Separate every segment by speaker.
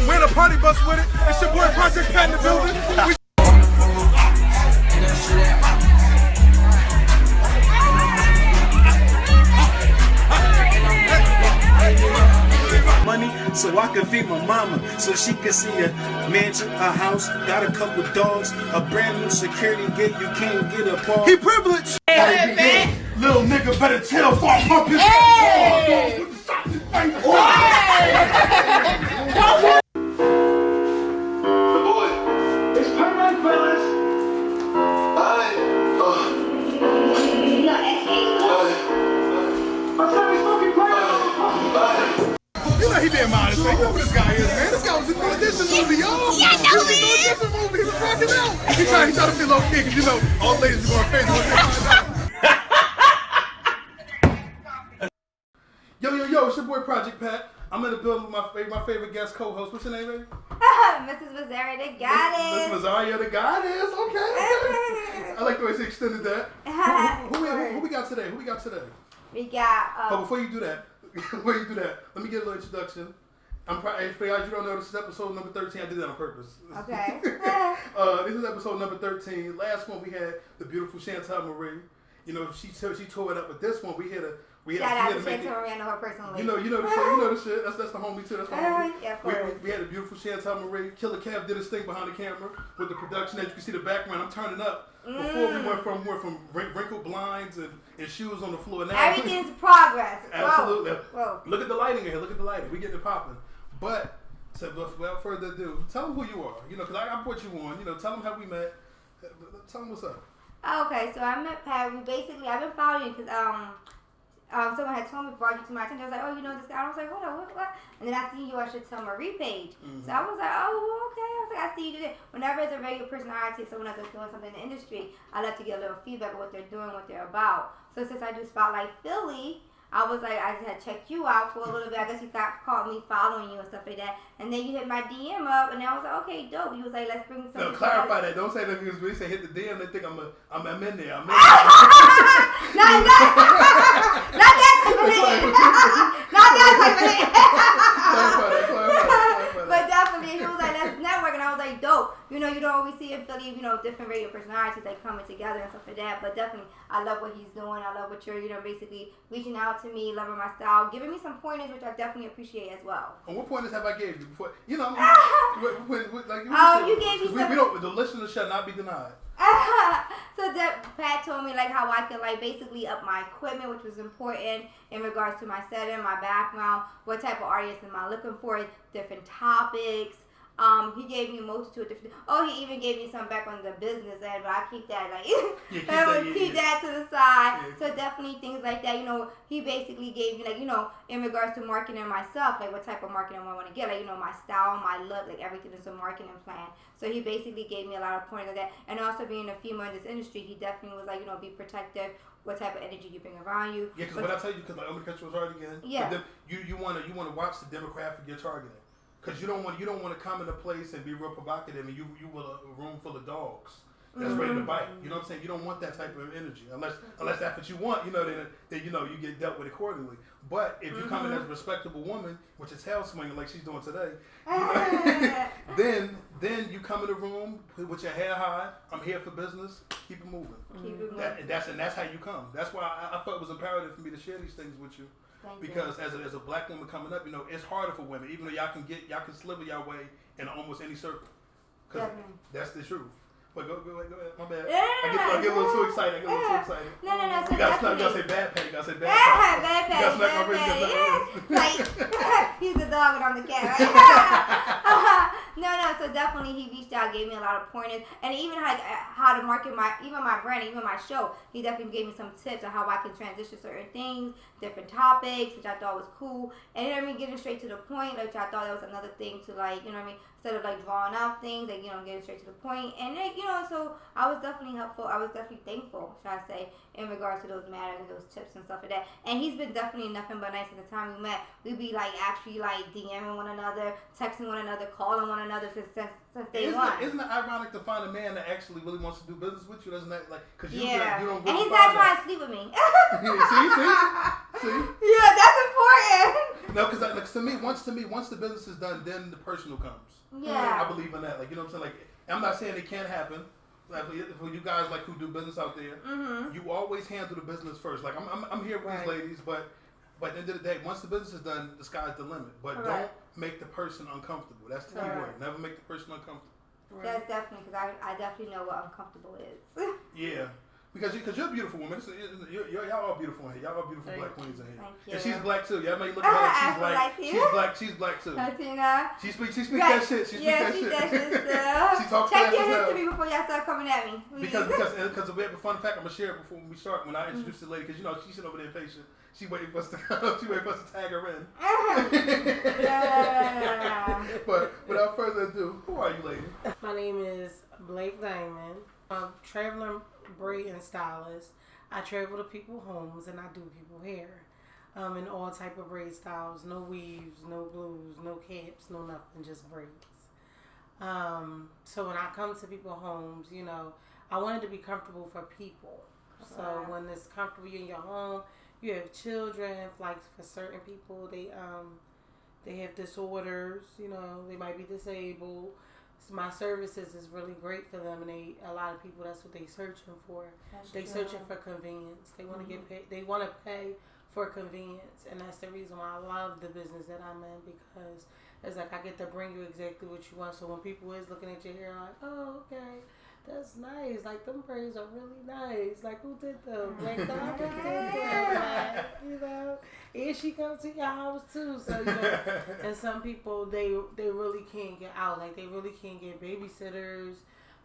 Speaker 1: We're in a party bus with it. It's your boy Project Pat in the building.
Speaker 2: Money so I can feed my mama, so she can see a mansion, a house, got a couple dogs, a brand new security gate you can't get up on.
Speaker 1: He privileged.
Speaker 3: Hey,
Speaker 1: little nigga better tell before I pump his You know he being modest, man. You know who this guy is, man. This guy was in the audition movie, y'all.
Speaker 3: Yeah, I know
Speaker 1: He was in the audition movie. He was rocking out. He tried to be low key, because you know all ladies are going crazy when they find out. Yo, it's your boy Project Pat. I'm in the building with my favorite guest co-host. What's your name, baby?
Speaker 3: Mrs. Mazzari, the goddess.
Speaker 1: Miss Mazzaria, the goddess. Okay. I like the way she extended that. Who we got today?
Speaker 3: We got.
Speaker 1: Oh, before you do that, let me get a little introduction. I'm probably, for y'all you don't know, this is episode number 13. I did that on purpose.
Speaker 3: Okay.
Speaker 1: This is episode number 13. Last one we had the beautiful Chantal Marie. You know, she tore it up, but this one we had
Speaker 3: Shout out to Chantal Marie, I know her personally.
Speaker 1: You know the shit. That's the homie too. That's my homie.
Speaker 3: Yeah, of course.
Speaker 1: We had a beautiful Chantal Marie. Killer Kev did his thing behind the camera with the production. As you can see the background, I'm turning up. Before we went from wrinkled blinds and shoes on the floor. Now
Speaker 3: Everything's progress.
Speaker 1: Absolutely.
Speaker 3: Whoa.
Speaker 1: Look at the lighting in here. Look at the lighting. We getting it popping. But so without further ado, tell them who you are. You know, because I brought you on. You know, tell them how we met. Tell them what's up.
Speaker 3: Okay, so I met Pat. I've been following you because someone had told me, brought you to my attention. I was like, oh, you know this guy? I was like, hold on, what? And then I see you on Chantal Marie page. So I was like, oh, okay. I was like, I see you today. Whenever it's a regular personality, someone else is doing something in the industry, I love to get a little feedback of what they're doing, what they're about. So since I do Spotlight Philly, I was like, I just had checked you out for a little bit. I guess you caught me following you and stuff like that. And then you hit my DM up, and I was like, okay, dope. You was like, let's bring something.
Speaker 1: No, clarify that. Don't say that because when you say hit the DM, they think I'm in there. I'm in there.
Speaker 3: Not that type of thing. Not that type of thing.
Speaker 1: Clarify that.
Speaker 3: But definitely, he was like, let's network. And I was like, dope. You know, you don't always see in Philly, you know, different radio personalities like coming together and stuff like that. But definitely, I love what he's doing. I love what you're, you know, basically reaching out to me, loving my style, giving me some pointers, which I definitely appreciate as well.
Speaker 1: And what pointers have I gave you before? You know,
Speaker 3: you gave me some.
Speaker 1: The listener shall not be denied.
Speaker 3: So that Pat told me like how I could like basically up my equipment, which was important in regards to my setting, my background, what type of artist am I looking for, different topics. He gave me a multitude of different. Oh, he even gave me some back on the business end, but I keep that like keep that to the side. Yeah. So definitely things like that. You know, he basically gave me like, you know, in regards to marketing myself, like what type of marketing I want to get, like, you know, my style, my look, like everything is a marketing plan. So he basically gave me a lot of pointers of that, and also being a female in this industry, he definitely was like, you know, be protective. What type of energy you bring around you?
Speaker 1: Yeah, because what I tell you, because like I'm gonna cut you hard again.
Speaker 3: Yeah.
Speaker 1: You want to watch the demographic you're targeting. Because you don't want to come in a place and be real provocative and you will a room full of dogs that's ready to bite. You know what I'm saying? You don't want that type of energy unless that's what you want. You know then you know you get dealt with accordingly. But if you come in as a respectable woman, which is hell swinging like she's doing today, you know, then you come in the room with your hair high. I'm here for business. Keep it moving.
Speaker 3: Keep it moving.
Speaker 1: That's how you come. That's why I thought it was imperative for me to share these things with you. Because as a black woman coming up, you know, it's harder for women, even though y'all can sliver your way in almost any circle. Because that's the truth. But go ahead, my bad.
Speaker 3: Yeah.
Speaker 1: I get a little too excited.
Speaker 3: No. So
Speaker 1: you gotta say bad Pat. You gotta say bad Pat.
Speaker 3: Bad Pat.
Speaker 1: You gotta smack my wrist.
Speaker 3: Like, he's the dog and I'm the cat, right? No. So definitely he reached out, gave me a lot of pointers, and even how to market my brand, even my show. He definitely gave me some tips on how I can transition certain things, different topics, which I thought was cool. And you know what I mean, getting straight to the point, which I thought that was another thing to like, you know what I mean, instead of like drawing out things, like, you know, getting straight to the point. And like, you know, so I was definitely helpful. I was definitely thankful, should I say, in regards to those matters and those tips and stuff like that. And he's been definitely nothing but nice. At the time we met, we'd be like actually like DMing one another, texting one another, calling one another since day one.
Speaker 1: Isn't it ironic to find a man that actually really wants to do business with you? Doesn't that, like, because you don't really
Speaker 3: and he's
Speaker 1: find
Speaker 3: not trying
Speaker 1: that.
Speaker 3: to sleep with me.
Speaker 1: See?
Speaker 3: Yeah, that's important.
Speaker 1: No, because like, to me, once the business is done, then the personal comes.
Speaker 3: Yeah.
Speaker 1: I believe in that. Like, you know what I'm saying? Like, I'm not saying it can't happen. Like, for you guys like who do business out there, you always handle the business first. Like, I'm here with these ladies, but at the end of the day, once the business is done, the sky's the limit. But don't make the person uncomfortable. That's the key word. Never make the person uncomfortable.
Speaker 3: That's definitely, because I definitely know what uncomfortable is.
Speaker 1: Yeah. Because you're a beautiful woman. Y'all all beautiful in here. Y'all all beautiful black queens in here.
Speaker 3: Thank you.
Speaker 1: And she's black too. Y'all may look at her like she's black. She's black too.
Speaker 3: Latina.
Speaker 1: She speaks that shit. She speaks that shit.
Speaker 3: That shit still.
Speaker 1: She talks
Speaker 3: Check
Speaker 1: fast
Speaker 3: your
Speaker 1: as hell.
Speaker 3: history before y'all start coming at me.
Speaker 1: Because we have a fun fact I'm gonna share it before we start. When I introduce the lady, because you know she's sitting over there patient. She waiting for us to tag her in. But without further ado, who are you, lady?
Speaker 4: My name is Blake Diamond. I'm a traveling braiding stylist. I travel to people's homes and I do people hair in all type of braid styles. No weaves, no glues, no caps, no nothing, just braids. So when I come to people's homes, you know, I wanted to be comfortable for people. So when it's comfortable in your home, you have children. Like for certain people, they have disorders. You know, they might be disabled. So my services is really great for them, and a lot of people, that's what they searching for. Searching for convenience. They want to get paid. They want to pay for convenience, and that's the reason why I love the business that I'm in, because it's like I get to bring you exactly what you want. So when people is looking at your hair, like, oh, okay, that's nice. Like, them braids are really nice. Like, who did them? Like, did them. Like, you know, and she comes to your house too. So, you know, and some people, they really can't get out. Like, they really can't get babysitters.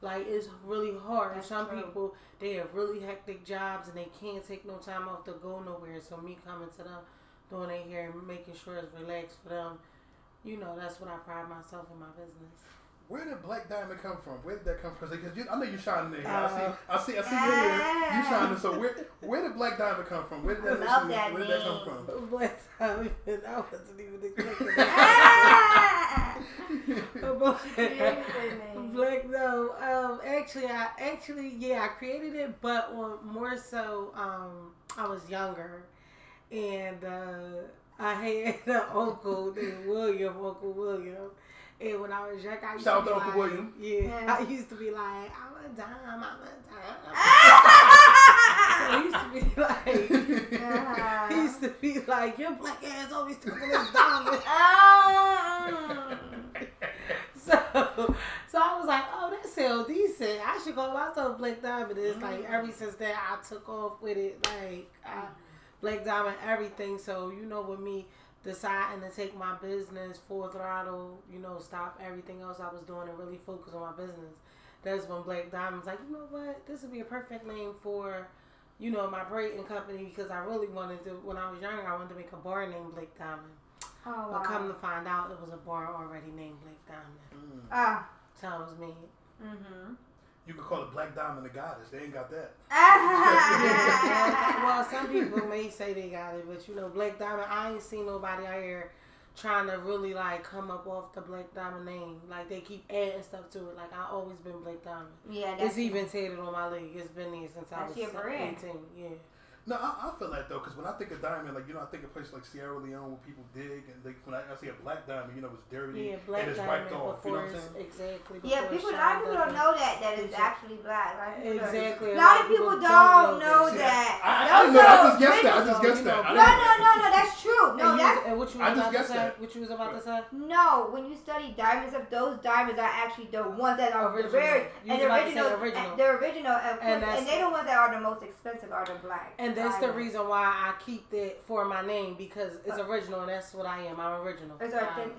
Speaker 4: Like, it's really hard.
Speaker 3: That's
Speaker 4: some
Speaker 3: true.
Speaker 4: people, they have really hectic jobs and they can't take no time off to go nowhere. So me coming to them, doing their hair and making sure it's relaxed for them, you know, that's what I pride myself in my business.
Speaker 1: Where did Black Diamond come from? Where did that come from? Because I know you shining in here. I see your hair. You shining. So where did Black Diamond come from? Where did that where did that come from?
Speaker 4: Black Diamond, I wasn't even expecting that. Black, no. Actually, I created it, but more so, I was younger, and I had an uncle named Uncle William. And when I was young, I used
Speaker 1: Shout
Speaker 4: to be
Speaker 1: out to Uncle William.
Speaker 4: Yeah, I used to be like, I'm a dime. So he used to be like, your black ass always talking this diamond. So I was like, oh, that sounds decent. I should call myself Black Diamond. It's like, ever since then, I took off with it. Like, Black Diamond, everything. So, you know, with me deciding to take my business full throttle, you know, stop everything else I was doing and really focus on my business. That's when Black Diamond's like, you know what, this would be a perfect name for, you know, my braiding company, because I really wanted to, when I was younger, I wanted to make a bar named Black Diamond.
Speaker 3: Oh, wow.
Speaker 4: But come to find out, it was a bar already named Black Diamond. So it was me.
Speaker 3: Mm-hmm.
Speaker 1: You could call it Black Diamond the Goddess. They ain't got that.
Speaker 4: Well, some people may say they got it, but you know, Black Diamond, I ain't seen nobody out here trying to really like come up off the Black Diamond name. Like, they keep adding stuff to it. Like, I always been Black Diamond.
Speaker 3: Yeah,
Speaker 4: it's even tatted on my leg. It's been there since I was 18. Yeah.
Speaker 1: No, I feel that though, because when I think of diamond, like, you know, I think of places like Sierra Leone where people dig, and like, when I see a black diamond, you know, it's dirty and it's wiped off. You know what I'm saying?
Speaker 4: Exactly.
Speaker 3: Yeah, a lot of people don't know that it's actually black.
Speaker 4: Exactly.
Speaker 3: A lot of people don't know that.
Speaker 1: I didn't know that. I just guessed that.
Speaker 3: No, that's true. No, that's.
Speaker 4: And what you was about to say? What you was about to say?
Speaker 3: No, when you study diamonds, of those diamonds are actually the ones that are the rare and the original. They're original, and they're the ones that are the most expensive are the black.
Speaker 4: And that's the reason why I keep that for my name, because it's original, and that's what I am. I'm original.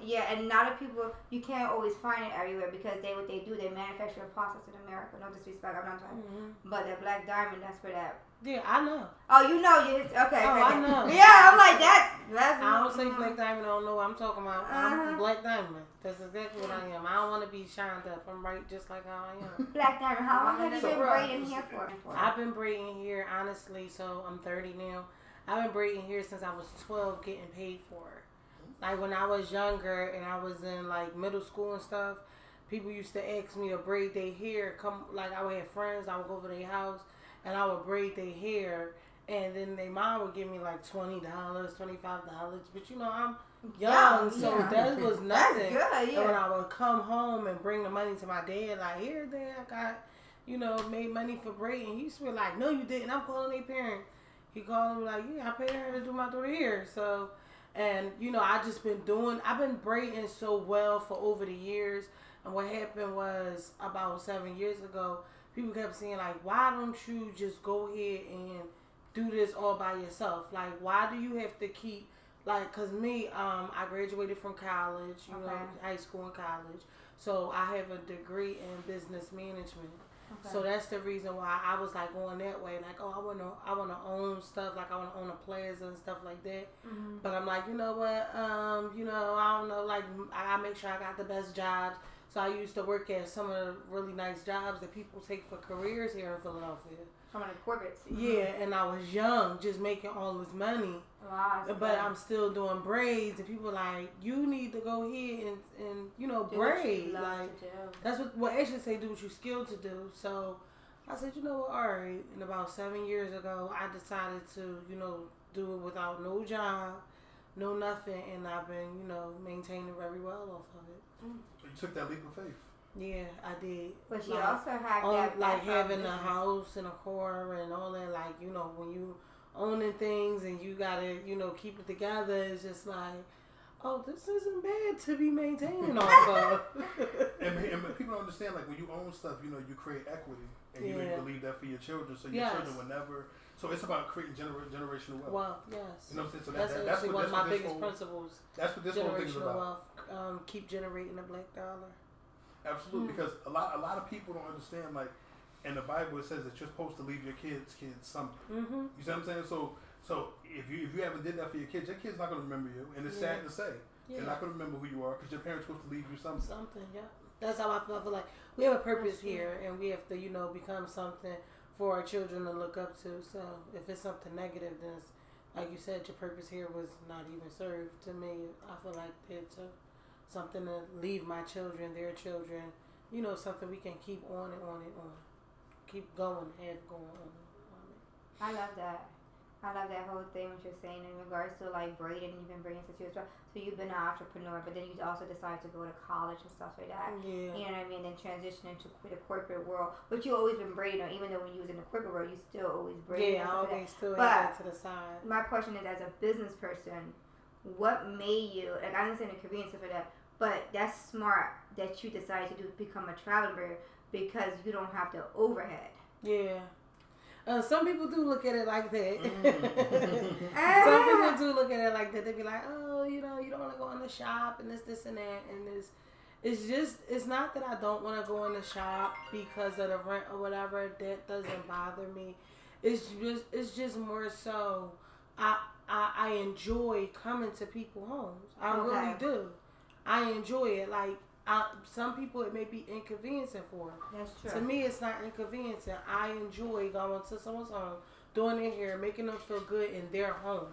Speaker 3: Yeah, and a lot of people, you can't always find it everywhere, because what they do, they manufacture a process in America. No disrespect, I'm not talking. But the black diamond, that's for that.
Speaker 4: Yeah, I know.
Speaker 3: Oh, you know, okay.
Speaker 4: Oh, I know.
Speaker 3: Yeah, I'm like that.
Speaker 4: I don't say Black Diamond. I don't know what I'm talking about. I'm Black Diamond. That's exactly what I am. I don't want to be shined up. I'm right just like how I am.
Speaker 3: Black Diamond, how long have you been braiding here for?
Speaker 4: I've been braiding here, honestly, so I'm 30 now. I've been braiding here since I was 12, getting paid for it. Like when I was younger and I was in like middle school and stuff, people used to ask me to braid their hair. Like I would have friends, I would go to their house and I would braid their hair. And then their mom would give me like $20, $25. But you know, I'm young, so that was nothing.
Speaker 3: That's good, yeah.
Speaker 4: And when I would come home and bring the money to my dad, like, here, Dad, I got, you know, made money for braiding. He used to be like, no, you didn't. I'm calling their parent. He called me like, yeah, I paid her to do my daughter hair. So, and, you know, I've been braiding so well for over the years. And what happened was about 7 years ago, people kept saying, like, why don't you just go ahead and do this all by yourself? Like, why do you have to keep, like, cause me, I graduated from college, you know, high school and college. So I have a degree in business management. Okay. So that's the reason why I was like going that way. Like, oh, I wanna own stuff. Like I wanna own a plaza and stuff like that. Mm-hmm. But I'm like, you know what? You know, I don't know. Like, I gotta make sure I got the best jobs. So I used to work at some of the really nice jobs that people take for careers here in Philadelphia.
Speaker 3: Some of the corporates.
Speaker 4: Yeah, and I was young, just making all this money.
Speaker 3: Wow,
Speaker 4: but I'm still doing braids, and people like, you need to go ahead and you know, braid. Like, that's what actually say, do what you're skilled to do. So I said, you know what, all right. And about 7 years ago, I decided to, you know, do it without no job, no nothing, and I've been, you know, maintaining very well off of it.
Speaker 1: So you took that leap of faith.
Speaker 4: Yeah, I did.
Speaker 3: But you also have that,
Speaker 4: like having a house and a car and all that. Like, you know, when you owning things and you gotta, you know, keep it together, it's just like, oh, this isn't bad to be maintaining off of.
Speaker 1: and people don't understand, like, when you own stuff, you know, you create equity, and you believe that for your children, so your children will never. So it's about creating generational wealth.
Speaker 4: Well, yes.
Speaker 1: You know what I'm saying? So
Speaker 4: that's actually one of my biggest principles.
Speaker 1: That's what this whole thing is about.
Speaker 4: Wealth, keep generating the black dollar.
Speaker 1: Absolutely, because a lot of people don't understand, like, in the Bible it says that you're supposed to leave your kids something. Mm-hmm. You see what I'm saying? So if you haven't did that for your kid's not going to remember you, and it's sad to say. They're not going to remember who you are because your parents supposed to leave you something.
Speaker 4: Something, yeah. That's how I feel like we have a purpose here, and we have to, you know, become something for our children to look up to. So if it's something negative, then it's, like you said, your purpose here was not even served. To me, I feel like it's something to leave my children, their children, you know, something we can keep on and on and on. Keep going, have going on.
Speaker 3: I love that. I love that whole thing, what you're saying in regards to like braiding. You've been braiding since you was 12. So you've been an entrepreneur, but then you also decided to go to college and stuff like that.
Speaker 4: Yeah.
Speaker 3: You know what I mean? Then transition into the corporate world. But you always been braiding, even though when you was in the corporate world, you still always braiding.
Speaker 4: Yeah, I always still have that to the side. My
Speaker 3: question is, as a business person, what made you, like I understand the career and stuff like that, but that's smart that you decided to become a travel braid because you don't have the overhead.
Speaker 4: Yeah. Some people do look at it like that. Some people do look at it like that. They be like, oh, you know, you don't want to go in the shop and this and that. And it's not that I don't want to go in the shop because of the rent or whatever. That doesn't bother me. It's just more so I enjoy coming to people's homes. I really do. I enjoy it. Like, some people it may be inconveniencing for.
Speaker 3: That's true.
Speaker 4: To me, it's not inconveniencing. I enjoy going to someone's home, doing their hair, making them feel good in their home.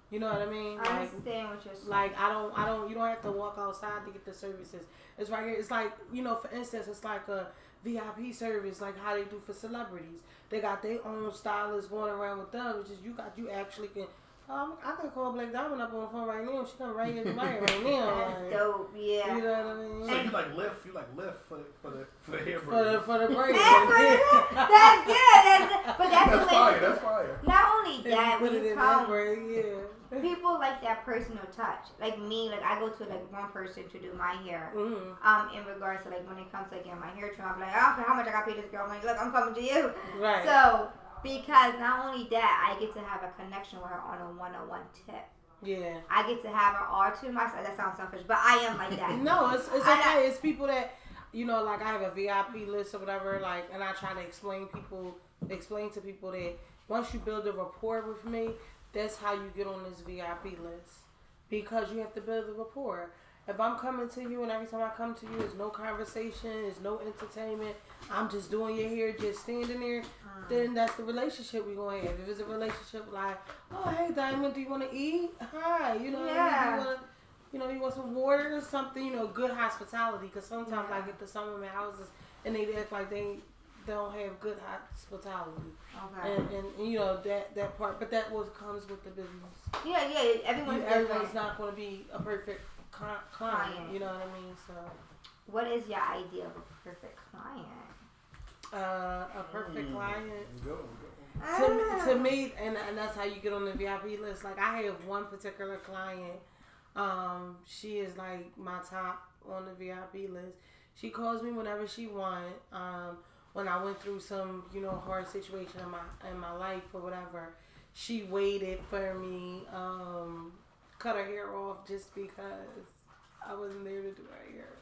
Speaker 4: You know what I mean?
Speaker 3: I understand what you're saying.
Speaker 4: Like, I don't. You don't have to walk outside to get the services. It's right here. It's like, you know, for instance, it's like a VIP service, like how they do for celebrities. They got their own stylists going around with them. It's just you actually can. I can call Black Diamond up on the phone right now. She come right in the mic right now.
Speaker 3: That's dope, yeah.
Speaker 4: You know what I mean?
Speaker 1: So you like lift for the hair
Speaker 4: braid. For the braid.
Speaker 3: That's good. But that's
Speaker 1: fire. That's fire.
Speaker 3: Not only that, when you come,
Speaker 4: people
Speaker 3: like that personal touch. Like me, like I go to like one person to do my hair.
Speaker 4: Mm-hmm.
Speaker 3: In regards to like when it comes to getting my hair trimmed, I'm like, I don't care how much I got paid this girl. I'm like, look, I'm coming to you.
Speaker 4: Right.
Speaker 3: So. Because not only that, I get to have a connection with her on a one-on-one tip.
Speaker 4: Yeah.
Speaker 3: I get to have her all to myself. That sounds selfish, but I am like that.
Speaker 4: No, it's okay. It's people that, you know, like I have a VIP list or whatever, like, and I try to explain to people that once you build a rapport with me, that's how you get on this VIP list. Because you have to build a rapport. If I'm coming to you and every time I come to you, there's no conversation, there's no entertainment, I'm just doing your hair, just standing there, then that's the relationship we're going to have. If it's a relationship like, oh, hey, Diamond, do you want to eat? Hi, you know, you want some water or something, good hospitality. Because sometimes I get to some women's houses and they act like they don't have good hospitality.
Speaker 3: Okay.
Speaker 4: And that part, but that was comes with the business.
Speaker 3: Yeah, everyone's
Speaker 4: not going to be a perfect client. You know what I mean? So,
Speaker 3: what is your idea of a perfect client?
Speaker 4: A perfect client.
Speaker 1: Go.
Speaker 4: To me, and that's how you get on the VIP list. Like I have one particular client. She is like my top on the VIP list. She calls me whenever she wants. When I went through some, hard situation in my life or whatever, she waited for me, cut her hair off just because I wasn't there to do her hair.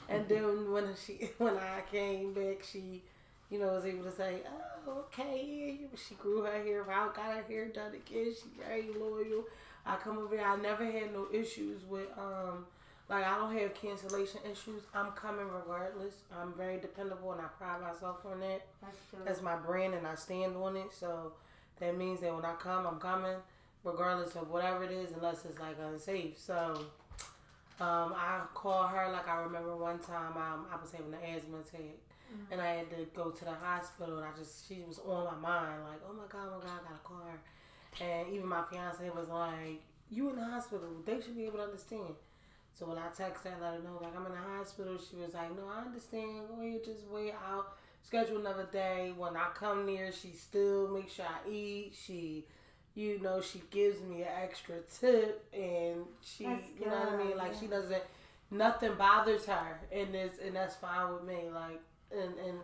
Speaker 4: And then when I came back, she, was able to say, oh, okay. She grew her hair out, got her hair done again. She's very loyal. I come over here. I never had no issues with, I don't have cancellation issues. I'm coming regardless. I'm very dependable and I pride myself on that. That's my brand and I stand on it. So that means that when I come, I'm coming regardless of whatever it is unless it's like unsafe. So I call her like I remember one time I was having an asthma attack and I had to go to the hospital and she was on my mind like, oh my God, I gotta call her. And even my fiance was like, you in the hospital, they should be able to understand. So when I texted her and let her know, like, I'm in the hospital, she was like, no, I understand. Go ahead, just wait out. Schedule another day. When I come near, she still makes sure I eat. She, she gives me an extra tip. And she, you know what I mean? Like, she doesn't, nothing bothers her. And that's fine with me. Like, and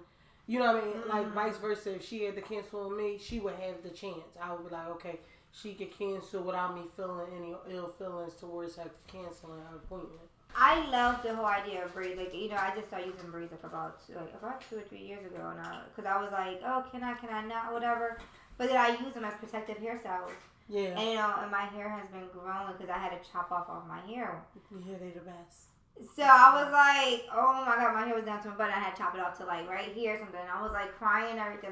Speaker 4: you know what I mean? Like, vice versa. If she had to cancel on me, she would have the chance. I would be like, okay, she could cancel without me feeling any ill feelings towards her canceling her appointment.
Speaker 3: I love the whole idea of braids. Like, I just started using braids about 2 or 3 years ago now. Because I was like, oh, can I not, whatever. But then I use them as protective hairstyles.
Speaker 4: Yeah.
Speaker 3: And, and my hair has been growing because I had to chop off my hair.
Speaker 4: Yeah, they the best.
Speaker 3: So I was like, oh my God, my hair was down to my butt. I had to chop it off to like right here or something. I was like crying and everything,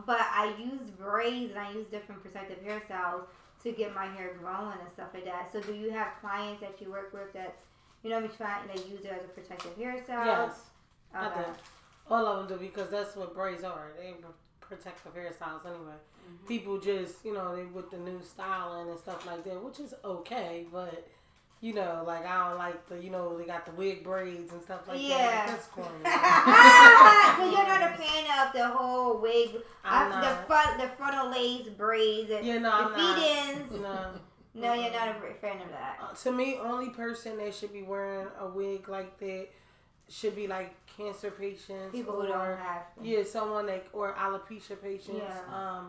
Speaker 3: but I use braids and I use different protective hairstyles to get my hair growing and stuff like that. So do you have clients that you work with that's, trying to use it as a protective hairstyle?
Speaker 4: Yes,
Speaker 3: okay.
Speaker 4: I do. All of them do because that's what braids are. They protective hairstyles anyway. Mm-hmm. People just, they with the new styling and stuff like that, which is okay, but like I don't like the, they got the wig braids and stuff like that. That's corny.
Speaker 3: So you're not a fan of the whole wig, the frontal lace braids, and the feed-ins? No, you're not a fan of that.
Speaker 4: To me, only person that should be wearing a wig like that should be like cancer patients,
Speaker 3: people who don't have.
Speaker 4: Yeah, someone or alopecia patients. Yeah.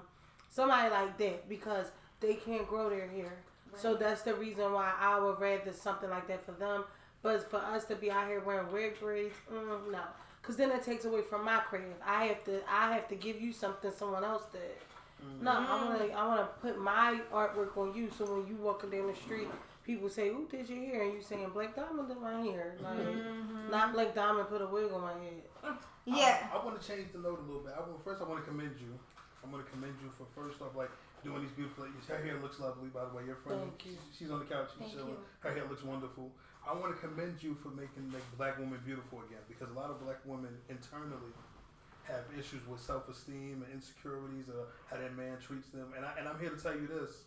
Speaker 4: Somebody like that because they can't grow their hair. So that's the reason why I would rather something like that for them. But for us to be out here wearing wig braids, no, because then it takes away from my craft. I have to give you something someone else did. Mm-hmm. No, I want to put my artwork on you. So when you walking down the street, people say, "Who did your hair?" And you saying, "Black Diamond did my hair." Like, not Black Diamond put a wig on my head.
Speaker 3: Yeah.
Speaker 1: I want to change the note a little bit. First, I want to commend you. I'm going to commend you for first off, doing these beautiful. Her hair looks lovely, by the way. Your friend, she's on the couch. She's chilling. Her hair looks wonderful. I want to commend you for making black women beautiful again, because a lot of black women internally have issues with self-esteem and insecurities or how that man treats them. And I'm here to tell you this: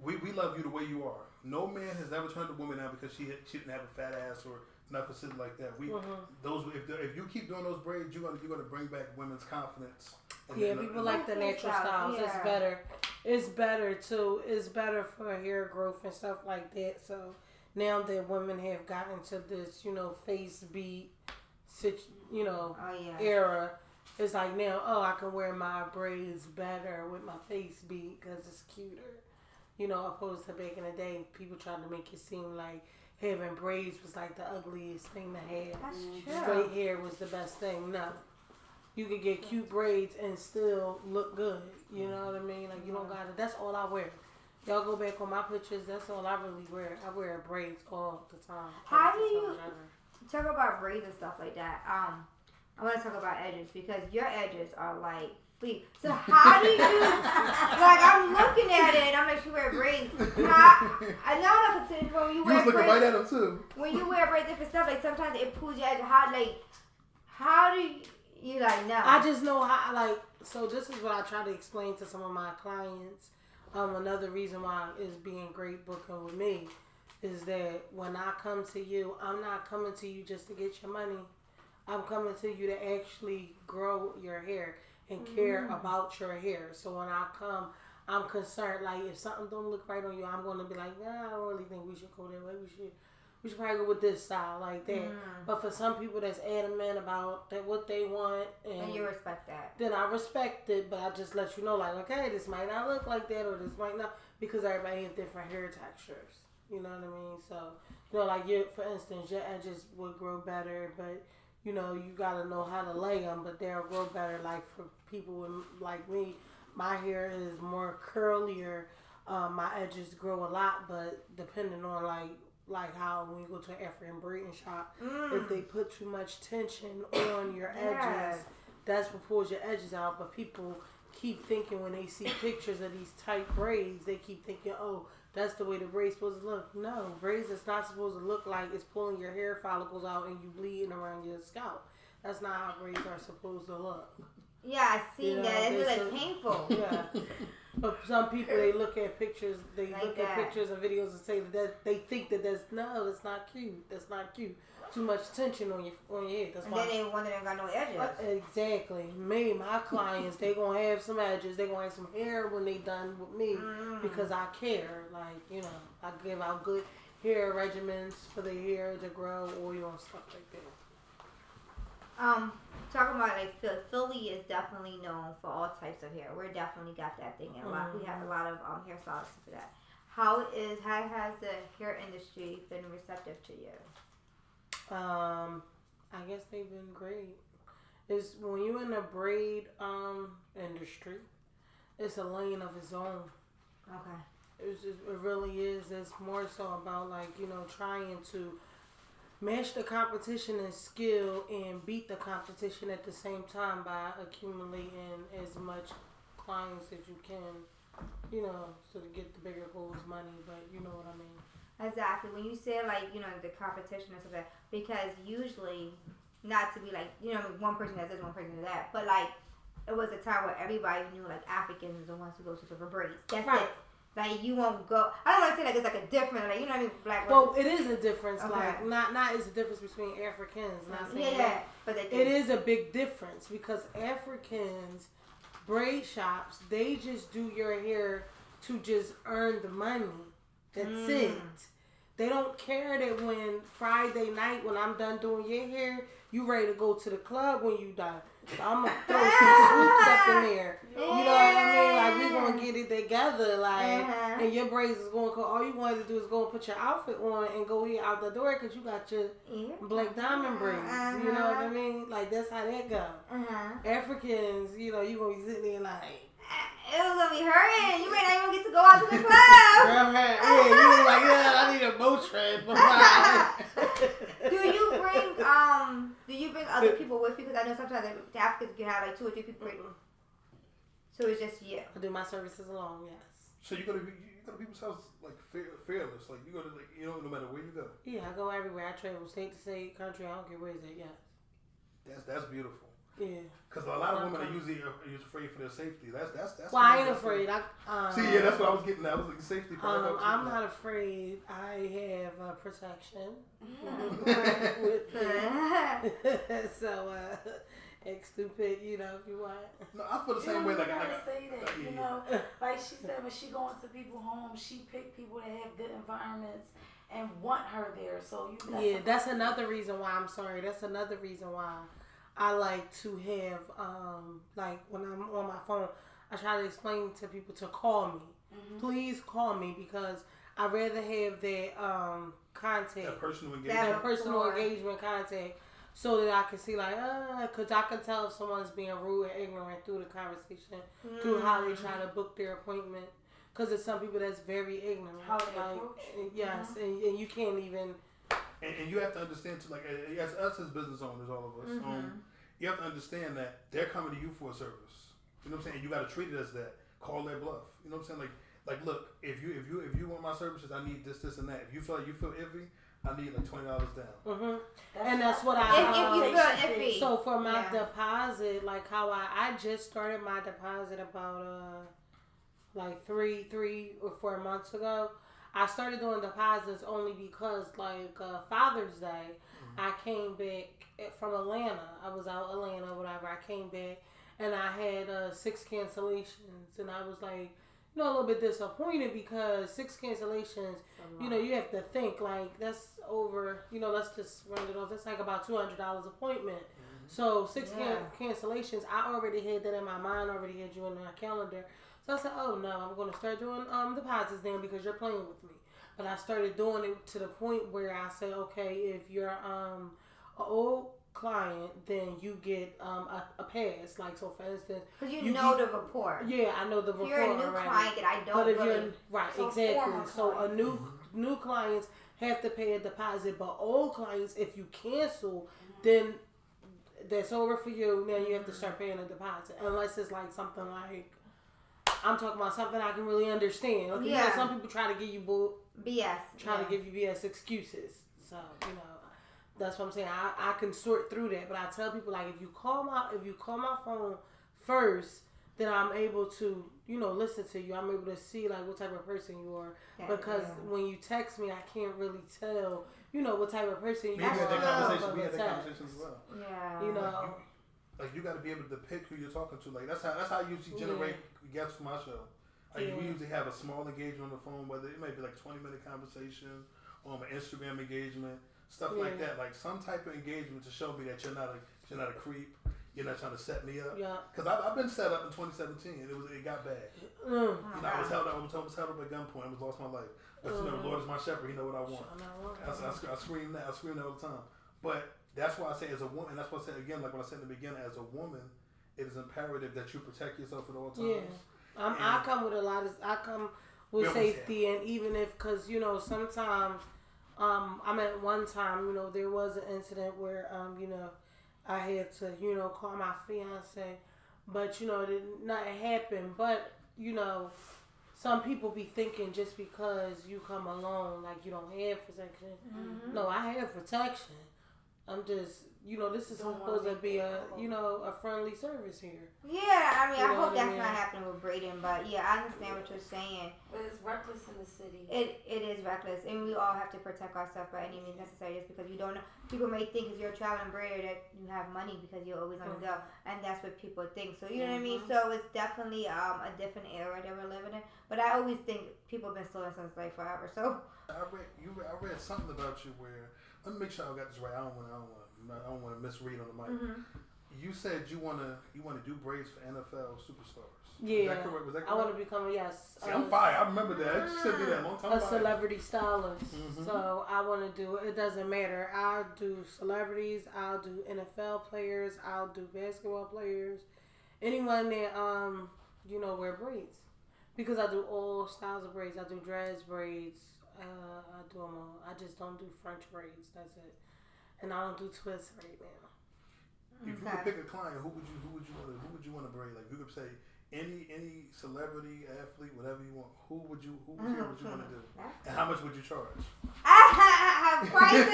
Speaker 1: we love you the way you are. No man has ever turned a woman down because she didn't have a fat ass or nothing silly like that. If you keep doing those braids, you're gonna bring back women's confidence.
Speaker 4: Yeah, people like the natural styles. Yeah. It's better. It's better too. It's better for hair growth and stuff like that. So now that women have gotten to this, face beat, era, it's like now, I can wear my braids better with my face beat because it's cuter. Opposed to back in the day, people tried to make it seem like having braids was like the ugliest thing to have.
Speaker 3: That's true.
Speaker 4: Straight hair was the best thing. No. You could get cute braids and still look good. You know what I mean? Like you don't gotta. That's all I wear. Y'all go back on my pictures. That's all I really wear. I wear braids all the time.
Speaker 3: How do you talk about braids and stuff like that? I want to talk about edges because your edges are like fleek. So how do you? Like I'm looking at it, and I'm like, you wear braids. I know that percentage when you wear
Speaker 1: was looking
Speaker 3: braids.
Speaker 1: right at him too.
Speaker 3: When you wear braids, different stuff. Like sometimes it pulls your edge. How do you like no?
Speaker 4: I just know how like. So this is what I try to explain to some of my clients. Another reason why it's being great booking with me is that when I come to you, I'm not coming to you just to get your money. I'm coming to you to actually grow your hair and care about your hair. So when I come, I'm concerned. Like if something don't look right on you, I'm gonna be like, nah, I don't really think we should go that way. We should probably go with this style like that. But for some people that's adamant about that what they want
Speaker 3: and you respect that,
Speaker 4: then I respect it, but I just let you know like, okay, this might not look like that or this might not, because everybody has different hair textures. You know what I mean? So, you know, like for instance, your edges would grow better, but you know, you gotta know how to lay them, but they'll grow better. Like for people like me, my hair is more curlier. My edges grow a lot, but depending on like how when you go to an African braiding shop, if they put too much tension on your edges, that's what pulls your edges out. But people keep thinking when they see pictures of these tight braids, they keep thinking, oh, that's the way the braid's supposed to look. No, braids is not supposed to look like it's pulling your hair follicles out and you bleeding around your scalp. That's not how braids are supposed to look.
Speaker 3: Yeah, I seen that. It's like painful.
Speaker 4: Yeah. But some people, they look at pictures, at pictures and videos and say that they think that it's not cute. That's not cute. Too much tension on your head. That's why.
Speaker 3: And then they wonder they got no edges.
Speaker 4: Exactly. Me, my clients, they gonna have some edges. They gonna have some hair when they done with me because I care. Like, you know, I give out good hair regimens for the hair to grow, oil and stuff like that.
Speaker 3: Talking about like Philly is definitely known for all types of hair. We're definitely got that thing in a lot. We have a lot of hairstylists for that. How has the hair industry been receptive to you?
Speaker 4: I guess they've been great. It's when you're in the braid industry, it's a lane of its own.
Speaker 3: Okay.
Speaker 4: It really is. It's more so about like, you know, trying to match the competition in skill and beat the competition at the same time by accumulating as much clients as you can, you know, so to get the bigger goals money, but you know what I mean.
Speaker 3: Exactly. When you say like, you know, the competition and stuff like that, because usually, not to be like, you know, one person does this, one person does that, but like, it was a time where everybody knew like Africans are the ones who go to the braids. That's right. It. Like you won't go. I don't want to say like it's like a different, like you know what I mean, black.
Speaker 4: Well, it is a difference. Okay. Like not is a difference between Africans. Not saying that, but it is a big difference because Africans braid shops, they just do your hair to just earn the money. That's it. They don't care that when Friday night when I'm done doing your hair, you ready to go to the club when you done. So I'm gonna throw some swoops up in there. You know what I mean? Like we gonna get it together. Like and your braids is going. All you wanted to do is go and put your outfit on and go here out the door because you got your black diamond braids. You know what I mean? Like that's how that go. Africans, you know, you gonna be sitting there like.
Speaker 3: It was gonna be hurting. You may not even get to go out to the club.
Speaker 4: Yeah, you was like, I need a boat trip.
Speaker 3: Do you bring other people with you? Because I know sometimes the Africans can have like 2 or 3 people. So it's just you.
Speaker 4: I do my services alone, yes.
Speaker 1: So you go to people's houses like fearless. Like you go to like, you know, no matter where you go.
Speaker 4: Yeah, I go everywhere. I travel state to state, country. I don't care where it's at. Yes.
Speaker 1: That's beautiful.
Speaker 4: Yeah.
Speaker 1: Because a lot of women are usually afraid for their safety. That's.
Speaker 4: Well, I ain't afraid.
Speaker 1: See, yeah, that's what I was getting at. I was like safety.
Speaker 4: I'm not afraid. I have protection. So, act stupid, you know, if you want.
Speaker 1: No, I feel the same way. Like I
Speaker 5: say that, you know, like she said, when she go into people's homes, she pick people that have good environments and want her there. So
Speaker 4: that's another reason why I'm sorry. That's another reason why. I like to have, like when I'm on my phone, I try to explain to people to call me. Please call me because I'd rather have that contact.
Speaker 1: That personal engagement.
Speaker 4: That personal engagement contact so that I can see like, because I can tell if someone's being rude and ignorant through the conversation, through how they try to book their appointment. Because there's some people that's very ignorant.
Speaker 5: How they approach.
Speaker 4: Yes, and you can't even.
Speaker 1: And you have to understand too, like as us as business owners, all of us, you have to understand that they're coming to you for a service. You know what I'm saying? You got to treat it as that. Call their bluff. You know what I'm saying? Like look, if you want my services, I need this and that. If you feel iffy, I need like $20 down.
Speaker 4: And that's what
Speaker 3: if you feel iffy.
Speaker 4: So for my deposit, like how I just started my deposit about like three or 4 months ago. I started doing deposits only because like Father's Day, I came back from Atlanta. I was out Atlanta, whatever. I came back and I had 6 cancellations, and I was like, a little bit disappointed because 6 cancellations, you have to think like that's over, let's just round it off. That's like about $200 appointment. So 6 cancellations, I already had that in my mind, already had you in my calendar. So I said, oh no, I'm going to start doing deposits then because you're playing with me. But I started doing it to the point where I said, okay, if you're an old client, then you get a pass. Like, so for instance,
Speaker 3: because you know the report.
Speaker 4: Yeah, I know the report.
Speaker 3: If you're a new client that I don't really.
Speaker 4: Right, so exactly. So a new clients have to pay a deposit, but old clients, if you cancel, then that's over for you. Now you have to start paying a deposit, unless it's like something like. I'm talking about something I can really understand. Okay, some people try to give you
Speaker 3: BS.
Speaker 4: To give you BS excuses. So, that's what I'm saying. I can sort through that, but I tell people like if you call my phone first, then I'm able to, listen to you. I'm able to see like what type of person you are. Because when you text me, I can't really tell, what type of person you are.
Speaker 1: We had that conversation as well.
Speaker 3: Yeah.
Speaker 1: Like you got to be able to pick who you're talking to. Like that's how I usually generate guests for my show. Like we usually have a small engagement on the phone, whether it may be like 20-minute conversation or an Instagram engagement, stuff like that. Like some type of engagement to show me that you're not a creep. You're not trying to set me up. Yeah. Because I've been set up in 2017 and it got bad. I was held up at gunpoint. I almost lost my life. But the Lord is my shepherd. He know what I want. I scream that. I scream that all the time. But that's why I say as a woman, that's why I said again, like when I said in the beginning, as a woman, it is imperative that you protect yourself at all times. Yeah.
Speaker 4: I come with safety, and even if, because, sometimes, I mean, one time, there was an incident where, I had to, call my fiance, but, nothing happened, but, some people be thinking just because you come alone, like you don't have protection. No, I have protection. I'm just, this is supposed to be a friendly service here.
Speaker 3: Yeah, I mean, I hope that's not happening with braiding, but yeah, I understand what you're saying.
Speaker 5: But it's reckless in the city.
Speaker 3: It is reckless, and we all have to protect ourselves by any means necessary. Just because you don't know, people may think if you're a traveling braider that you have money because you're always on the go, and that's what people think. So you know what I mean. So it's definitely a different era that we're living in. But I always think people have been stealing since like forever. So
Speaker 1: I read something about you where. Let me make sure I got this right. I don't want to misread on the mic. You said you want to do braids for NFL superstars.
Speaker 4: Yeah.
Speaker 1: Is that correct? Was that correct?
Speaker 4: I want to become
Speaker 1: See, I'm fire. I remember that. You said me that a long time ago.
Speaker 4: A celebrity stylist. So I want to do. It doesn't matter. I'll do celebrities. I'll do NFL players. I'll do basketball players. Anyone that wear braids, because I do all styles of braids. I do dreads braids. I do them all. I just don't do French braids. That's it. And I don't do twists right now.
Speaker 1: If you could pick a client, who would you want to braid? Like you could say any celebrity, athlete, whatever you want. Who would you want to do? And how much would you charge?
Speaker 3: Prices.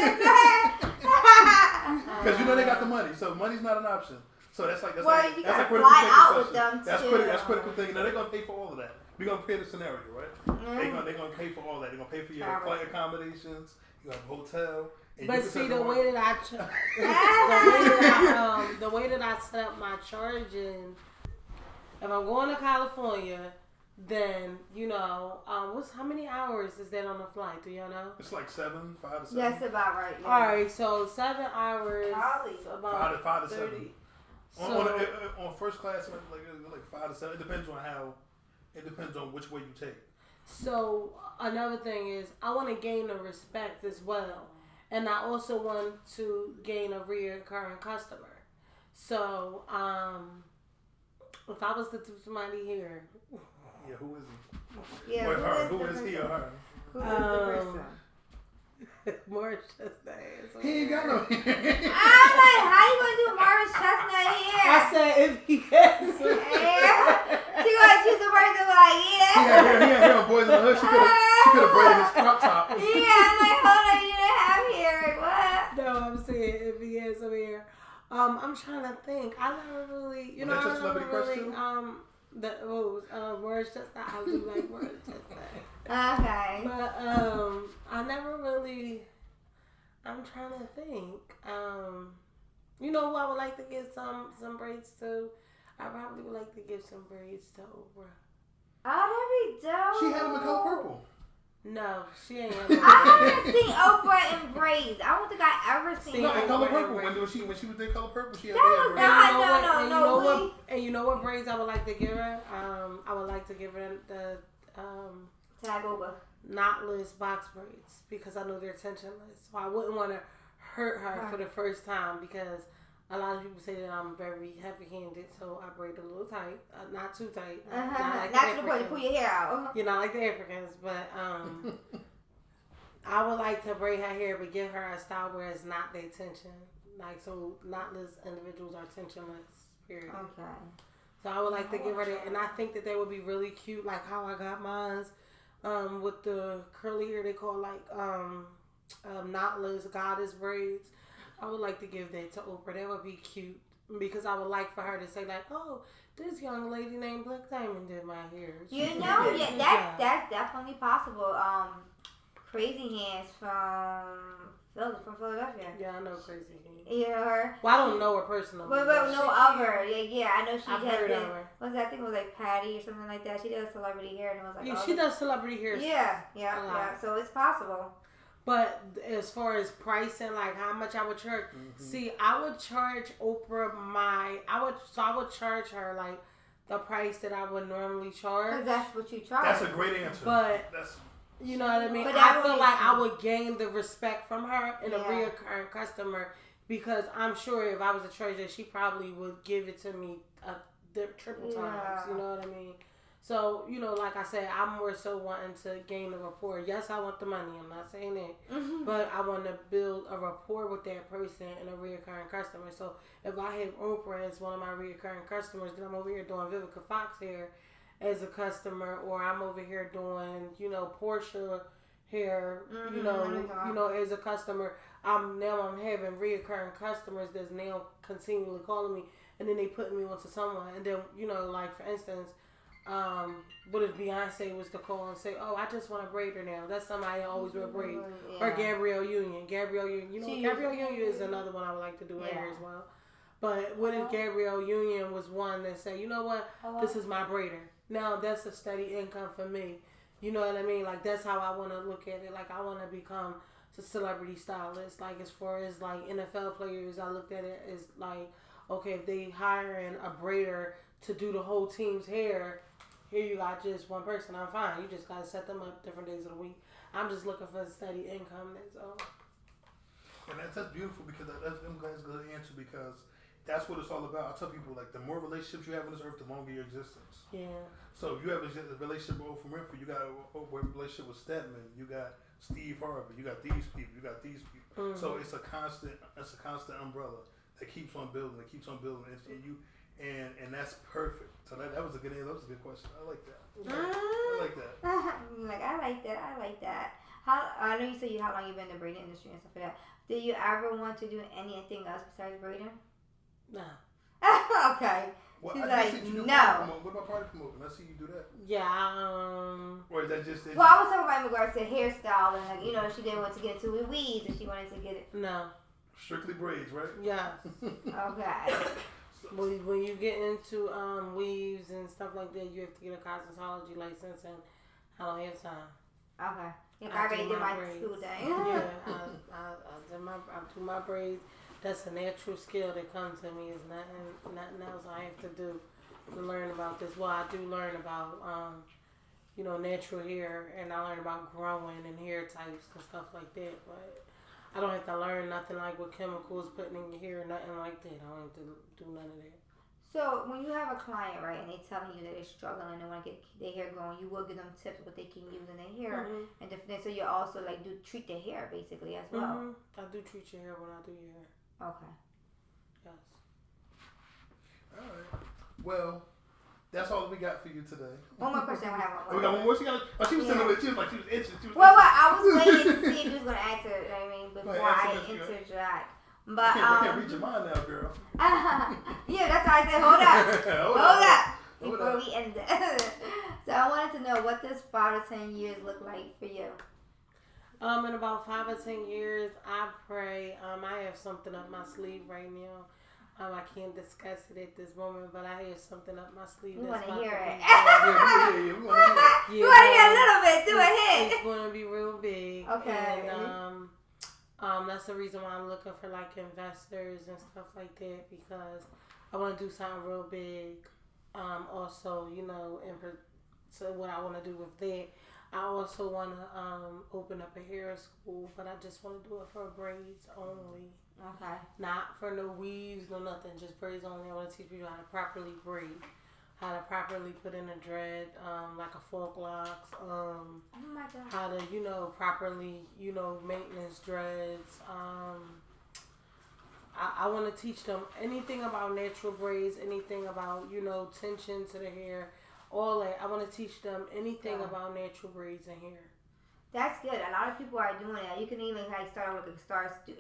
Speaker 1: Because they got the money, so money's not an option. So that's
Speaker 3: you gotta fly out with them too.
Speaker 1: That's critical thing. They're gonna pay for all of that. We're going to create a scenario, right? They're going to pay for all that. They're going to pay for your flight accommodations, you have a hotel.
Speaker 4: But see, the way that I set up my charging, if I'm going to California, then, how many hours is that on the flight? Do y'all know?
Speaker 1: It's like 5 to 7.
Speaker 3: That's about right. Yeah.
Speaker 4: All right, so 7 hours.
Speaker 5: Probably.
Speaker 4: About
Speaker 1: 5 to 7.
Speaker 4: 30.
Speaker 1: On first class, like 5 to 7. It depends on how. It depends on which way you take.
Speaker 4: So another thing is, I want to gain the respect as well. And I also want to gain a recurring customer. So, if I was to do somebody here,
Speaker 1: Yeah, who is he?
Speaker 3: Yeah,
Speaker 1: Or her?
Speaker 3: who
Speaker 1: Who
Speaker 3: is
Speaker 1: is
Speaker 3: the
Speaker 1: he or her?
Speaker 3: Who is the person?
Speaker 4: Morris Chestnut.
Speaker 1: He ain't got no.
Speaker 3: I'm like, how you gonna do Morris Chestnut here?
Speaker 4: I said if he has.
Speaker 3: Yeah. She gonna choose the person like,
Speaker 1: He had hair on Boys in the Hood. She could have braided his crop top.
Speaker 3: Yeah, I'm like, hold on, you didn't have hair. Like, what?
Speaker 4: No, I'm saying if he has some hair. I'm trying to think. I never really,
Speaker 1: Was that your
Speaker 4: I
Speaker 1: celebrity
Speaker 4: never
Speaker 1: crush
Speaker 4: really,
Speaker 1: too?
Speaker 4: Morris Chestnut. I do like Morris Chestnut.
Speaker 3: Okay.
Speaker 4: But I never really. I'm trying to think. You know who I would like to give some braids to? I probably would like to give some braids to Oprah.
Speaker 3: Oh, that'd be dope.
Speaker 1: She had him in color purple.
Speaker 4: No, she ain't.
Speaker 3: I haven't seen Oprah in braids. I don't think I ever seen
Speaker 1: No, in
Speaker 3: her.
Speaker 1: color
Speaker 4: Oprah
Speaker 1: purple.
Speaker 4: in
Speaker 1: When she was in color purple, she had
Speaker 3: That was
Speaker 1: braids.
Speaker 3: not-
Speaker 4: And you know what braids I would like to give her? I would like to give her the
Speaker 3: Tag over.
Speaker 4: knotless box braids because I know they're tensionless. So I wouldn't want to hurt her for the first time because a lot of people say that I'm very heavy-handed, so I braid a little tight, not too tight.
Speaker 3: Not
Speaker 4: the
Speaker 3: to the point to pull your hair out.
Speaker 4: You know, like the Africans, but I would like to braid her hair, but give her a style where it's not their tension. Like, so knotless individuals are tensionless, period.
Speaker 3: Okay.
Speaker 4: So I would like to give her that, and I think that they would be really cute, like how I got mine, with the curly hair they call like knotless goddess braids. I would like to give that to Oprah. That would be cute because I would like for her to say like, "Oh, this young lady named Black Diamond did my hair."
Speaker 3: You know, yeah, that's definitely possible. Crazy Hands from Philadelphia.
Speaker 4: Yeah, I know Crazy Hands.
Speaker 3: You know her?
Speaker 4: Well, I don't know her personally.
Speaker 3: But no other. Yeah, I know she
Speaker 4: I've
Speaker 3: has
Speaker 4: heard
Speaker 3: been.
Speaker 4: of her.
Speaker 3: What's that? I think it was like Patty or something like that. She does celebrity hair, and it was like.
Speaker 4: Yeah,
Speaker 3: all
Speaker 4: she
Speaker 3: the-
Speaker 4: does celebrity hair.
Speaker 3: Yeah. So it's possible.
Speaker 4: But as far as pricing, like how much I would charge, see, I would charge Oprah I would charge her like the price that I would normally charge.
Speaker 3: Because that's what you charge.
Speaker 1: That's a great answer.
Speaker 4: But
Speaker 1: that's.
Speaker 4: You know what I mean?
Speaker 3: But
Speaker 4: I feel like I would gain the respect from her and a
Speaker 3: Yeah.
Speaker 4: reoccurring customer because I'm sure if I was a treasure, she probably would give it to me triple times. You know what I mean? So, you know, like I said, I'm more so wanting to gain a rapport. Yes, I want the money. I'm not saying that. But I want to build a rapport with that person and a reoccurring customer. So if I have Oprah as one of my reoccurring customers, then I'm over here doing Vivica Fox hair as a customer, or I'm over here doing, you know, Portia hair, you know, as a customer. I'm having reoccurring customers that's now continually calling me, and then they put me onto someone, and then, you know, like for instance, what if Beyonce was to call and say, "Oh, I just want to braid her now"? That's somebody I always wear braids. Or Gabrielle Union. You know, Gabrielle Union is another one I would like to do hair as well. But what if Gabrielle Union was one that said, "You know what? This is my braider." Now that's a steady income for me. You know what I mean? Like that's how I want to look at it. Like I want to become a celebrity stylist. Like as far as like NFL players, I looked at it as like, okay, if they hiring a braider to do the whole team's hair, here you got just one person. I'm fine. You just gotta set them up different days of the week. I'm just looking for a steady income. That's all.
Speaker 1: And that's beautiful because I'm glad it's a good answer because that's what it's all about. I tell people like the more relationships you have on this earth, the longer your existence.
Speaker 4: Yeah.
Speaker 1: So if you have a relationship with Oprah Winfrey, you got a relationship with Stedman, you got Steve Harvey, you got these people, you got these people. So it's a constant umbrella that keeps on building, and that's perfect. So that was a good answer. That was a good question. I like that. I like that.
Speaker 3: I like that. I know you said how long you've been in the braiding industry and stuff like that. Did you ever want to do anything else besides braiding?
Speaker 4: No.
Speaker 3: Okay.
Speaker 1: Well,
Speaker 3: She's
Speaker 1: I
Speaker 3: like,
Speaker 1: see you do
Speaker 3: no.
Speaker 1: party promoting. What about party promoting? I see you do that.
Speaker 4: Yeah.
Speaker 1: Or is that just?
Speaker 3: Well, I was talking about in regards to hairstyle and like, you know, she didn't want to get into it with weaves and she wanted to get it.
Speaker 4: No.
Speaker 1: Strictly braids, right?
Speaker 4: Yes.
Speaker 3: Okay.
Speaker 4: When you get into weaves and stuff like that, you have to get a cosmetology license, and I don't have time.
Speaker 3: Okay. Yeah, I already did my school thing.
Speaker 4: Yeah, I do my braids. That's a natural skill that comes to me. It's nothing else I have to do to learn about this. Well, I do learn about natural hair, and I learn about growing and hair types and stuff like that. But I don't have to learn nothing like what chemicals putting in your hair or nothing like that. I don't have to do none of that.
Speaker 3: So when you have a client, right, and they telling you that they're struggling and want to get their hair growing, you will give them tips what they can use in their hair and different things. So you also like treat their hair basically as well.
Speaker 4: I do treat your hair when I do your hair.
Speaker 3: Okay.
Speaker 4: Yes.
Speaker 1: All right. Well, that's all we got for you today.
Speaker 3: One more question. I have one.
Speaker 1: We got one more. She was sitting there. She was itching.
Speaker 3: Well, I was waiting to see if you was gonna answer it. I mean, before I interject. But
Speaker 1: I can't read your mind now, girl.
Speaker 3: Yeah, that's why I said hold up before we end it. So I wanted to know, what does 5 to 10 years look like for you?
Speaker 4: In about 5 or 10 years, I pray. I have something up my sleeve right now. I can't discuss it at this moment, but I have something up my sleeve.
Speaker 3: We want to hear it.
Speaker 1: We want to hear it.
Speaker 3: You want to hear a little bit? Do a hit.
Speaker 4: It's going to be real big.
Speaker 3: Okay.
Speaker 4: And that's the reason why I'm looking for like investors and stuff like that, because I want to do something real big. Also, so what I want to do with that, I also want to open up a hair school, but I just want to do it for braids only.
Speaker 3: Okay.
Speaker 4: Not for no weaves, no nothing, just braids only. I want to teach people how to properly braid, how to properly put in a dread, like a fork locks,
Speaker 3: oh my God.
Speaker 4: how to, properly, maintenance dreads. I want to teach them anything about natural braids, anything about, tension to the hair, all that. I want to teach them anything about natural braids and hair.
Speaker 3: That's good. A lot of people are doing that. You can even start with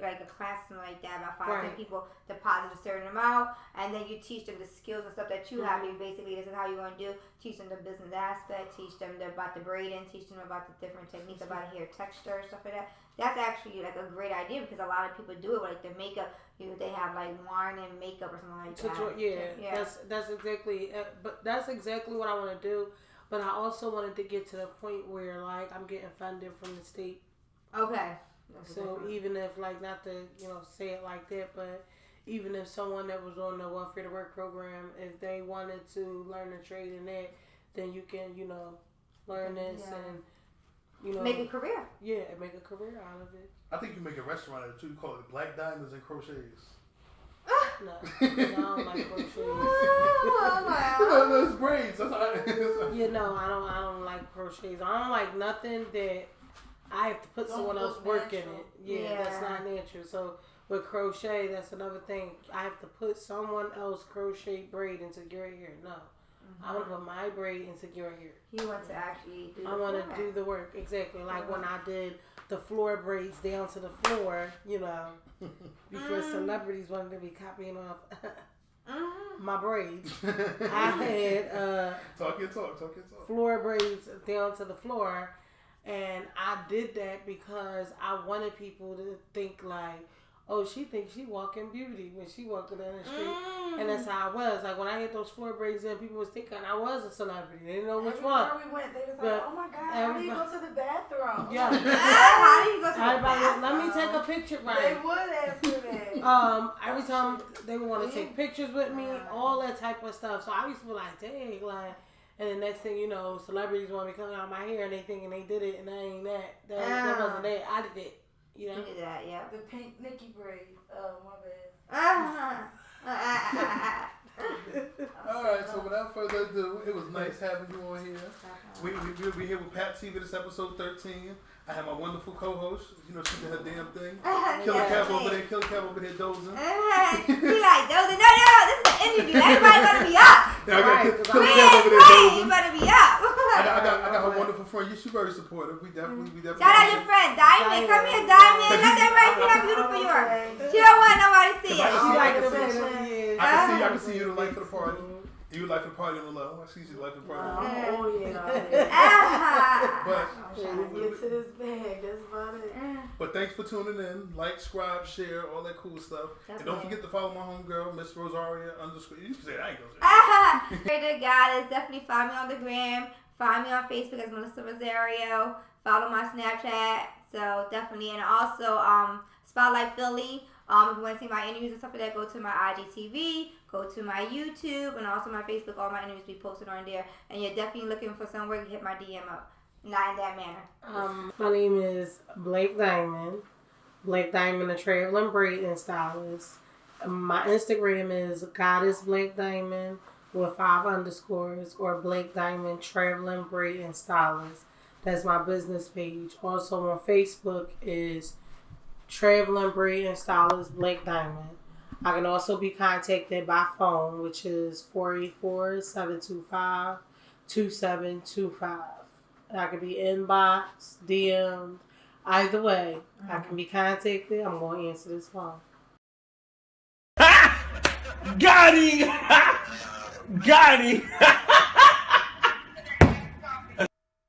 Speaker 3: like a class or something like that. About 5 10 people deposit a certain amount, and then you teach them the skills and stuff that you have. You basically, this is how you're going to do. Teach them the business aspect. Teach them about the braiding. Teach them about the different techniques about hair texture, stuff like that. That's actually like a great idea, because a lot of people do it with like the makeup. They have like wine and makeup or something like that.
Speaker 4: Yeah. That's exactly. But that's exactly what I want to do. But I also wanted to get to the point where, like, I'm getting funded from the state.
Speaker 3: Okay.
Speaker 4: So even if, like, not to, say it like that, but even if someone that was on the Welfare to Work program, if they wanted to learn a trade in that, then you can, learn this and,
Speaker 3: make a career.
Speaker 4: Yeah, make a career out of it.
Speaker 1: I think you make a restaurant out of it too. You call it Black Diamonds and Crochets.
Speaker 4: No, I don't like crochets.
Speaker 1: Those braids. That's how
Speaker 4: I don't like crochets. I don't like nothing that I have to put someone else work in it. Yeah, that's not natural. So with crochet, that's another thing. I have to put someone else crochet braid into your hair. No. I want to put my braid into your hair.
Speaker 3: You want to actually do the
Speaker 4: I want to do the work. Exactly. Like when I did the floor braids down to the floor, before celebrities wanted to be copying off my braids. I had
Speaker 1: talk your talk.
Speaker 4: Floor braids down to the floor, and I did that because I wanted people to think like, oh, she thinks she walking beauty when she walking down the street. And that's how I was. Like, when I had those floor braids in, people was thinking I was a celebrity. They didn't know which one.
Speaker 5: Everywhere we went, they was like, oh my God, how do you go to the bathroom?
Speaker 3: Yeah. How do you go to the bathroom?
Speaker 4: Let me take a picture, right?
Speaker 5: They would ask you that.
Speaker 4: Every time they would want to take pictures with me, all that type of stuff. So I used to be like, dang, like, and the next thing you know, celebrities want me coming out my hair and they thinking they did it, and I ain't that. That wasn't that. I did it. You did
Speaker 3: that, yeah.
Speaker 5: The pink Nikki braid. Oh, my bad.
Speaker 1: Alright, so without further ado, it was nice having you on here. We'll be here with Pat TV. This episode 13. I have my wonderful co-host. She did her damn thing. Killer Kev over there dozing.
Speaker 3: He like dozing. No, this is an interview. Everybody better be up.
Speaker 1: Yeah, I got Killer Kev over there dozing.
Speaker 3: You better be up.
Speaker 1: I got her wonderful friend. She's very supportive. We definitely.
Speaker 3: Shout out your friend, Diamond. Come here, Diamond. Let everybody see how beautiful you are. She don't want nobody to see it.
Speaker 1: I can see you the life of the party. You would like for the party on the low. I see you like for the party on the low.
Speaker 5: Oh, yeah.
Speaker 1: But
Speaker 5: get to this bag. That's about it.
Speaker 1: But thanks for tuning in. Like, subscribe, share, all that cool stuff.
Speaker 3: Definitely.
Speaker 1: And don't forget to follow my homegirl, Miss Rosaria _ You can say that. I ain't gonna say
Speaker 3: Introverted Goddess. Definitely find me on the gram. Find me on Facebook as Melissa Rosario. Follow my Snapchat. So definitely. And also Spotlight Philly. If you want to see my interviews and stuff like that, go to my IGTV, go to my YouTube, and also my Facebook. All my interviews be posted on there. And you're definitely looking for some work, hit my DM up. Not in that manner.
Speaker 4: My name is Blake Diamond. Black Diamond, a traveling braiding stylist. My Instagram is Goddess Black Diamond with 5 underscores, or Black Diamond Traveling Braiding Stylist. That's my business page. Also on Facebook is Traveling Braiding Stylist Black Diamond. I can also be contacted by phone, which is 484-725-2725. I can be inbox, DM, either way. I can be contacted. I'm going to answer this phone.
Speaker 2: Got him! Got him!